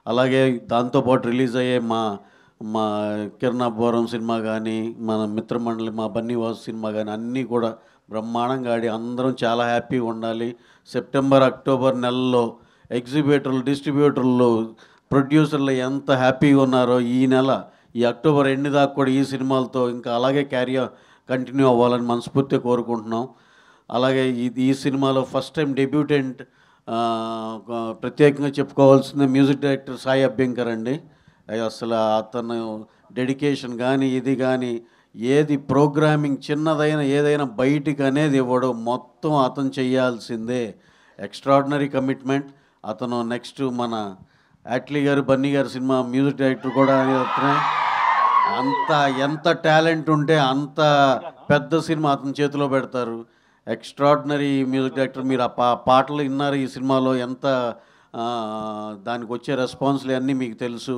అలాగే దాంతోపాటు రిలీజ్ అయ్యే మా మా కిరణాపురం సినిమా కానీ, మన మిత్రమండలి మా బన్నీవాసు సినిమా కానీ అన్నీ కూడా బ్రహ్మాండంగా ఆడి అందరం చాలా హ్యాపీగా ఉండాలి. సెప్టెంబర్, అక్టోబర్ నెలల్లో ఎగ్జిబిటర్లు, డిస్ట్రిబ్యూటర్లు, ప్రొడ్యూసర్లు ఎంత హ్యాపీగా ఉన్నారో ఈ నెల ఈ అక్టోబర్ ఎండ్ దాకా కూడా ఈ సినిమాలతో ఇంకా అలాగే కంటిన్యూ అవ్వాలని మనస్ఫూర్తిగా కోరుకుంటున్నాం. అలాగే ఈ సినిమాలో ఫస్ట్ టైం డెబ్యూటెంట్ ప్రత్యేకంగా చెప్పుకోవాల్సిన మ్యూజిక్ డైరెక్టర్ సాయి అభ్యంకర్ అండి. అసలు అతను డెడికేషన్ కానీ ఇది కానీ ఏది ప్రోగ్రామింగ్ చిన్నదైనా ఏదైనా బయటికి అనేది ఇవ్వడం మొత్తం అతను చేయాల్సిందే. Extraordinary commitment. అతను నెక్స్ట్ మన యాట్లీ గారు, బన్నీ గారు సినిమా మ్యూజిక్ డైరెక్టర్ కూడా అతనే. అంత ఎంత టాలెంట్ ఉంటే అంత పెద్ద సినిమా అతని చేతిలో పెడతారు. Extraordinary music director. మీరు ఆ పాటలు విన్నారు ఈ సినిమాలో ఎంత దానికి వచ్చే రెస్పాన్స్లు అన్నీ మీకు తెలుసు.